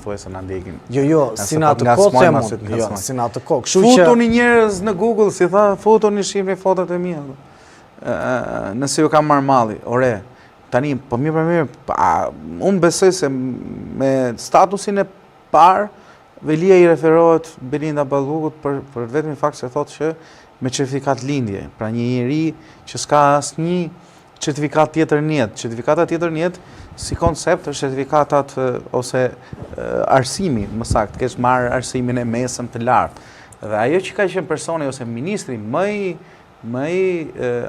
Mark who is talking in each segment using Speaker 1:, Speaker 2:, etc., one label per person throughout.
Speaker 1: thuaj se na ndjekin.
Speaker 2: Jo, si në atë kohë them unë. Jo, si në atë kohë.
Speaker 1: Futuni njerëz në Google, si tha, futuni shihni fotot e mia. Nëse ju kam marrë malli, ore. Tani, po mirë për mirë, unë besoj se me statusin e parë, Velia i referohet Belinda Ballukut për vetëm fakt se thotë që me certifikat lindje, pra një njeri që s'ka asnjë certifikat tjetër në jetë. Certifikata tjetër në jetë si koncept është certifikatat ose arsimi, më saktë, kesh marrë arsimin e mesëm të lartë. Dhe ajo që ka qenë personi ose ministri më i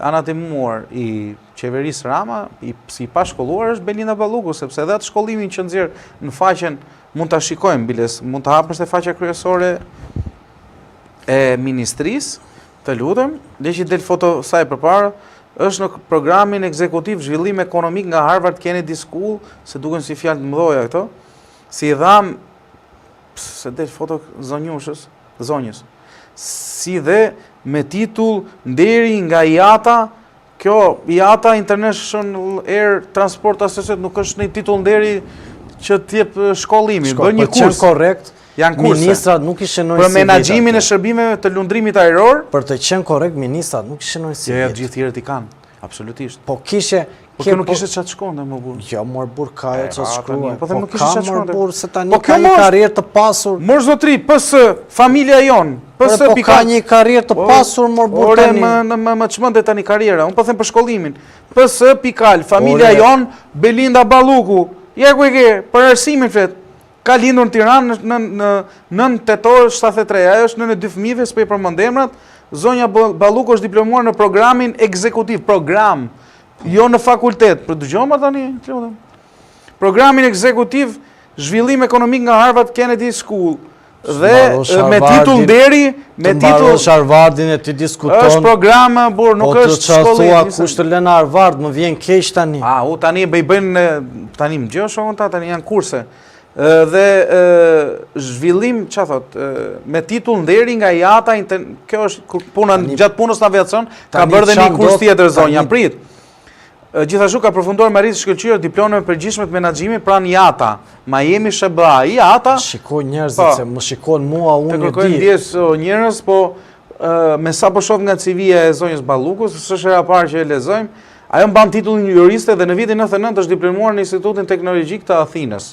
Speaker 1: anatimuar i qeverisë Rama, si pashkolluar është Belinda Balluku, sepse edhe atë shkollimin që nxjerr në faqen mund ta shikojmë biles, mund ta hapësh te faqja kryesore e ministrisë, të lutem, leqi del foto saj përpara, është në programin ekzekutiv zhvillim ekonomik nga Harvard Kennedy School, se duken si fjalë të mëdha këto, si i dham se del foto zonjës. Si dhe me titull nderi nga IATA, kjo IATA International Air Transport Association nuk është një titull nderi që t'jep shkollimi, bën një kurs.
Speaker 2: Korrekt,
Speaker 1: janë kurse.
Speaker 2: Ministrat nuk ishin në
Speaker 1: për menaxhimin e shërbimeve të lundrimit ajror.
Speaker 2: Për të qenë korrekt, ministrat nuk ishin në
Speaker 1: Jo, gjithë tjerët i kanë, absolutisht.
Speaker 2: Po kishe
Speaker 1: Po kjo nuk ishte çat shkonte më burr.
Speaker 2: Jo, mor burr ka ajo çat shkruaj.
Speaker 1: Po them nuk ishte çat shkonte.
Speaker 2: Po burr se tani ka një karrierë të pasur.
Speaker 1: Mor zotri, PS, familja jon, PS
Speaker 2: Po ka një karrierë të pasur mor burr tani.
Speaker 1: Më çmendet tani karriera. Unë po them për shkollimin. PS pikal, familja jon, Belinda Balluku. Ja ku e ke, për arsimin flet. Ka lindur në Tiranë në 9 tetor 73. Ajo është nënë 2 fëmijëve, s'po i përmend emrat. Zonja Balluku është diplomuar në programin ekzekutiv, program, jo në fakultet. Për dëgjoma tani, lutem. Programin ekzekutiv zhvillim ekonomik nga Harvard Kennedy School. Dhe me titull deri, me titull
Speaker 2: Harvardin e ti diskuton.
Speaker 1: Është program, burr, nuk është shkollim.
Speaker 2: Po të kush të lën Harvard, më vjen keq tani.
Speaker 1: U tani bëjnë tani më gjë shohën ta, tani janë kurse. Dhe zhvillim, çfarë thot, me titull nderi nga IATA, kjo është puna gjatë punës në aviacion, ka bërë dhe një kurs tjetër zonja, prit. Gjithashtu ka përfunduar me arritje shkëlqyer diplomën e përgjithshme të menaxhimit pranë IATA, Miami SBA, IATA.
Speaker 2: Shikoj njerëzit se më shikon mua unë
Speaker 1: e di. Të kërkojnë ndjes njerëz, po me sa po shoh nga CV-ja e zonjës Balluku, s'është hera parë që e lexojmë, ajo mban titullin juriste dhe në vitin 99 është diplomuar në Institutin Teknologjik të Athinës.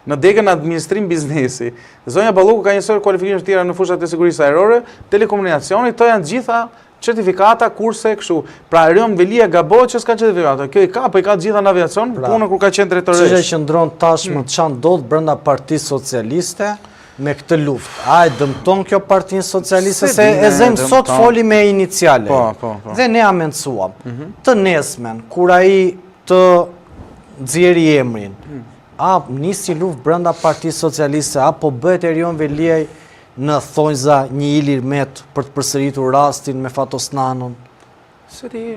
Speaker 1: Në degën administrim biznesi. Zonja Balluku ka njësor kualifikime të tjera në fushat e sigurisë ajrore, telekomunikacionit, to janë gjitha certifikata, kurse, kështu. Pra Erion Velia gabohet që s'ka certifikata. Kjo i ka, po i ka gjitha në aviacion, punën kur ka qenë drejtoresh.
Speaker 2: Çfarë qëndron tashmë çan ndodh brenda Partisë Socialiste me këtë luftë? A e dëmton kjo Partinë Socialiste se e zëm sot foli me iniciale.
Speaker 1: Po.
Speaker 2: Dhe ne amencuam. Të nesmen, kur ai të nxjerri emrin, a nisi luftë brenda Partisë Socialiste apo bëhet Erion Veliaj në thonjza një Ilir Met për të përsëritur rastin me Fatosnanon?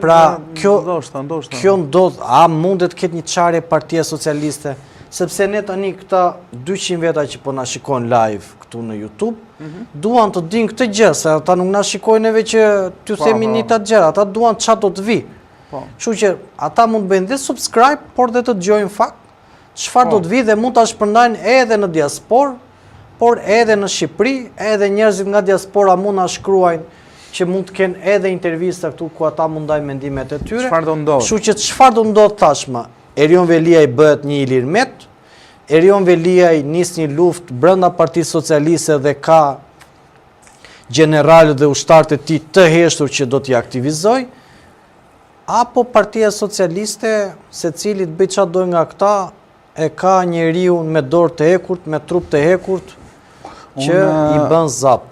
Speaker 2: Pra, kjo ndodh, a mundet ketë një çarje Partia Socialiste? Sepse ne tani këta 200 veta që po na shikojnë live këtu në YouTube, duan të dinë këtë gjë, se ata nuk na shikojnë neve që t'ju themi një të gjëra, ata duan çfarë do të vi. Kështu që ata mund të bëjnë dhe subscribe, por dhe të dëgjojnë fakt, çfarë do të vi dhe mund ta shpërndajnë edhe në diasporë, por edhe në Shqipëri, edhe njerëzit nga diaspora mund na shkruajnë që mund të kenë edhe intervista këtu ku ata mund ndajnë mendimet e tyre.
Speaker 1: Çfarë do ndodh?
Speaker 2: Kështu që çfarë do ndodh tashmë? Erion Veliaj bëhet një Ilir Met, Erion Veliaj nis një luftë brenda Partisë Socialiste dhe ka generalët dhe ushtarët e tij të heshtur që do t'i aktivizoj, apo Partia Socialiste, secili të bëj çfarë do nga këta, e ka njeriu me dorë të hekurt, me trup të hekurt, që i bën zap.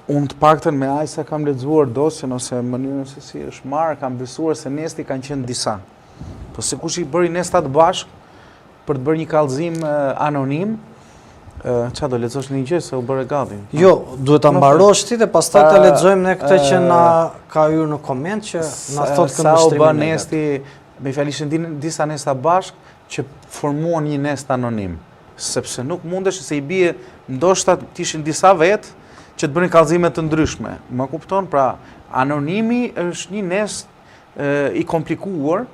Speaker 1: Unë të paktën me aq sa kam lexuar dosjen ose mënyrën se si është marrë, kam besuar se nesti kanë qenë disa. Po se kush i bëri nestat bashk për të bërë një kallëzim anonim, çfarë do lexosh një gjë se u bëre gati.
Speaker 2: Jo, duhet ta mbarosh ti dhe pastaj ta lexojmë ne këtë që na ka hyrë në koment që na thotë këndvështrimin.
Speaker 1: Sa u bën nesti, me fjalishin disa nesta bashk që formuan një nest anonim. Sepse nuk mundesh se i bie ndoshta t'ishin disa vetë që të bënin kallëzime të ndryshme. Më kupton, pra anonimi është një nest i komplikuar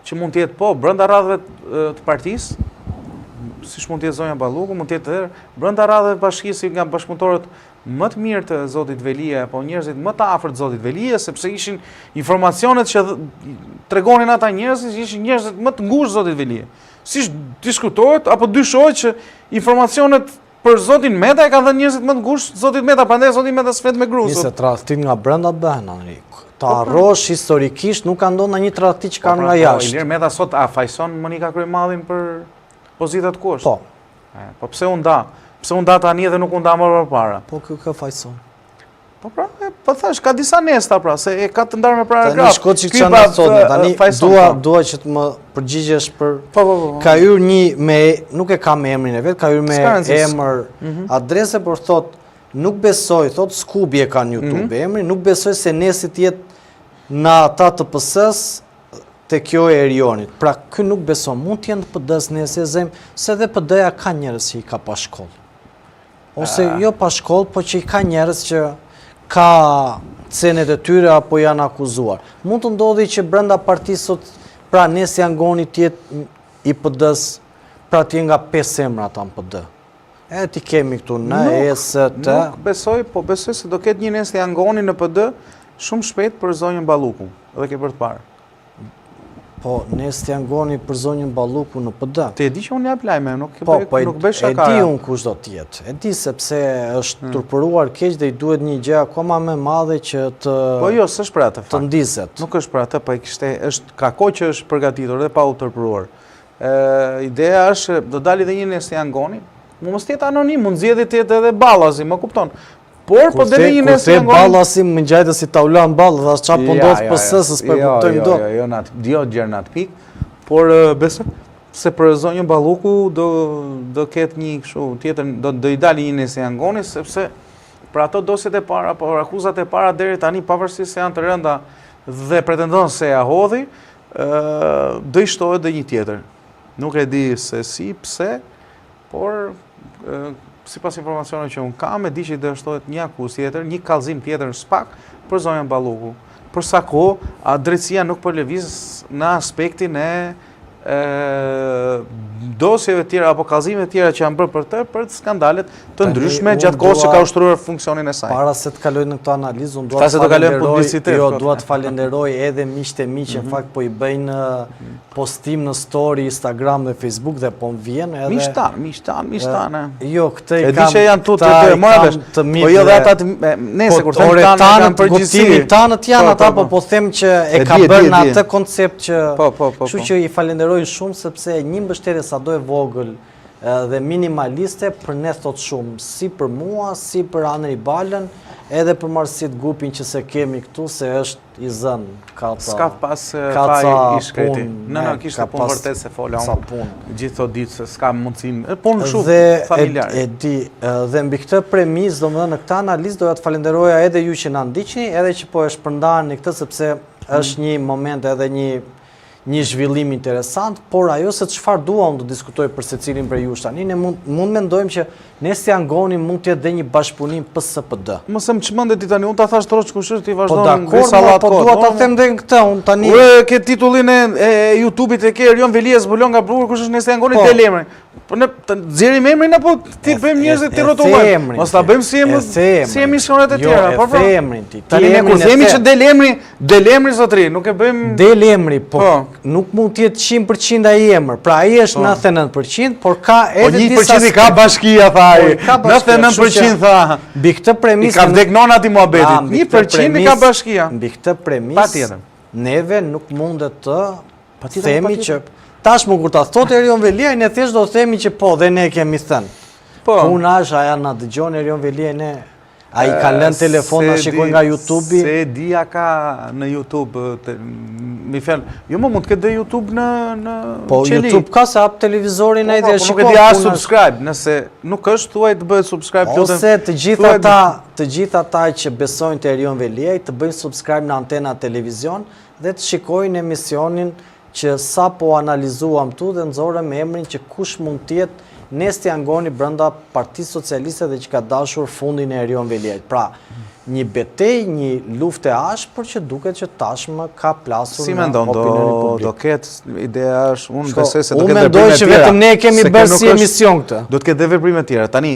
Speaker 1: që mund të jetë po brenda radhëve të partisë, siç mund të jetë zonja Balluku, mund të jetë edhe brenda radhave bashkisë nga bashkëpunëtorët më të mirë të zotit Velia, apo njerëzit më të afërt zotit Velia, sepse ishin informacionet që tregonin ata njerëzit, ishin njerëzit më të ngushtë zotit Velia. Siç diskutohet apo dyshohet që informacionet për zotin Meta e kanë dhënë njerëzit më të ngushtë zotit Meta, prandaj zoti Meta s'flet me grusut.
Speaker 2: Nisë tradhtim nga brenda bëhen, Enrik. Ta harrosh historikisht nuk ka ndonjë një tradhtim që kanë nga jashtë.
Speaker 1: Ilir Meta sot a fajson Monika Kryemallin për pozitat kush?
Speaker 2: Po.
Speaker 1: Po pse u nda? Pse u nda tani dhe nuk u nda më përpara?
Speaker 2: Po kë fajson.
Speaker 1: Po pra, po thash, ka disa nesta pra, se e ka të ndarë me paragraf.
Speaker 2: Tani shko që çana thonë, tani dua që të më përgjigjesh për ka hyrë një me nuk e ka me emrin e vet, ka hyrë me emër, adrese, por thot nuk besoj, thot Skubi e ka në YouTube emrin, nuk besoj se Nesi të jetë në ata të PS-s te kjo e Erionit. Pra ky nuk beson, mund të jenë PD-s Nesi e Zem, se dhe PD-ja ka njerëz që i ka pa shkollë. Ose jo pa shkollë, po që i ka njerëz që ka cenet e tyre apo janë akuzuar. Mund të ndodhi që brenda partisë sot, pra Nesi Angoni tjetë i PD-s, pra tjetë nga 5 emra ata në PD. E ti kemi këtu në EST.
Speaker 1: Nuk besoj, po besoj se do ketë një Nesi Angoni në PD shumë shpejt për zonjën Balluku, edhe ke për të parë.
Speaker 2: Po, Nesi Angoni për zonjën Balluku në PD.
Speaker 1: Ti e di që unë jap lajme, nuk bëj
Speaker 2: e
Speaker 1: shakara.
Speaker 2: di unë kush do tjetë. E di sepse është turpëruar keq dhe i duhet një gjë akoma më madhe që të
Speaker 1: Po jo, s'është për atë fakt.
Speaker 2: Të ndizet.
Speaker 1: Nuk është për atë, po është ka kohë që është përgatitur dhe pa u turpëruar. Ideja është do dalë edhe një Nesi Angoni, mos jetë anonim, mund zgjedhë të jetë edhe Ballazi, më kupton. Por po deri një Nesi Angoni.
Speaker 2: Ballasi më ngjajtë si taulan ball, thash çfarë po ndodh PS-s për kuptojmë dot.
Speaker 1: Jo gjë në atë pikë, por besoj se për zonjën Balluku do ketë një kështu tjetër, do i dalë një Nesi Angoni, sepse për ato dosjet e para, por akuzat e para deri tani pavarësisht se janë të rënda dhe pretendon se ja hodhi, do i shtohet dhe një tjetër. Nuk e di se si, pse, por sipas informacioneve që unë kam, e di që do shtohet një akuzë tjetër, një kallëzim tjetër në SPAK për zonjën Balluku. Për sa kohë, drejtësia nuk po lëviz në aspektin e dosjeve tjera apo kallëzimeve tjera që janë bërë për të skandalet të ndryshme gjatë kohës që ka ushtruar funksionin e saj.
Speaker 2: Para se të kaloj në këtë analizë, unë dua të falenderoj edhe miqtë e mi që në fakt po i bëjnë postim në story, Instagram dhe Facebook dhe po më vjen edhe
Speaker 1: Miqtan.
Speaker 2: Jo, këtë
Speaker 1: i kam. E di që janë tutë të moravesh. Po jo dhe ata nëse kur them tanë në përgjithësi.
Speaker 2: Tanët janë ata, po them që e ka bërë në atë koncept që kështu që i falenderoj shumë sepse një mbështetje sado e vogël dhe minimaliste për ne thot shumë, si për mua, si për Anri Balën, edhe për marrësit grupin që se kemi këtu, se është i zënë.
Speaker 1: S'ka pas faj i shkreti. Në kishtë punë vërtet se fola unë. Gjithë të ditë se s'ka mundësin. Punë shumë familjare.
Speaker 2: E di, dhe mbi këtë premis, do më dhe në këta analizë, doja të falenderoja edhe ju që në ndiqni, edhe që po e shpërndarë në këtë, sepse është një moment edhe një zhvillim interesant, por ajo se çfarë dua unë të diskutoj për secilin për ju tani, ne mund mendojmë që Nesi Angoni mund të jetë dhe një bashkëpunim PS-PD.
Speaker 1: Mos e më çmendet ti tani, unë ta thash troç kush është ti vazhdon
Speaker 2: me sallat kot. Po dua ta them edhe këtë, unë tani.
Speaker 1: Ure ke titullin e YouTube-it e ke Erion Velia zbulon nga bruar kush është Nesi Angoni del emrin. Po ne nxjerrim emrin apo ti bëjmë njerëz të rrotullojmë. Mos ta bëjmë si emisionet e tjera, po po.
Speaker 2: Emrin ti.
Speaker 1: Tani ne kur themi që del emri zotri, nuk e bëjmë
Speaker 2: del emri, po nuk mund të jetë 100% ai emër. Pra ai është 99%, por ka edhe disa
Speaker 1: 1% ka bashkia tha ai. 99% tha.
Speaker 2: Mbi këtë premisë
Speaker 1: i ka vdek nona ti muhabetit. 1% ka bashkia.
Speaker 2: Mbi këtë premisë neve nuk mundet të themi që tashmë kur ta thotë Erion Velia, ne thjesht do të themi që po dhe ne kemi thënë. Po. Puna është aja na dëgjon Erion Velia ne. Ai ka lënë telefon na shikoj nga YouTube-i.
Speaker 1: Se dia ka në YouTube mi fal. Jo më mund të ketë YouTube në
Speaker 2: po YouTube ka sa hap televizorin ai dhe shikoj.
Speaker 1: Nuk e di as subscribe, nëse nuk është thuaj të bëhet subscribe lutem.
Speaker 2: Ose të gjithë ata që besojnë te Erion Velia të bëjnë subscribe në Antena Televizion dhe të shikojnë emisionin që sa po analizuam tu dhe nxorëm emrin që kush mund të jetë Nesti Angoni brenda Partisë Socialiste dhe që ka dashur fundin e Erion Veliajt. Pra, një betej, një luftë e ashpër që duket që tashmë ka plasur
Speaker 1: Si
Speaker 2: në
Speaker 1: mendon,
Speaker 2: opinionin publik.
Speaker 1: do ketë ideja është, unë
Speaker 2: Shko,
Speaker 1: besoj se do
Speaker 2: unë
Speaker 1: ketë
Speaker 2: mendoj
Speaker 1: veprime
Speaker 2: që
Speaker 1: tjera.
Speaker 2: vetëm ne kemi
Speaker 1: Se
Speaker 2: bërë
Speaker 1: kjo
Speaker 2: si
Speaker 1: nuk është-
Speaker 2: emision këtë.
Speaker 1: Do të ketë dhe veprime tjera. Tani,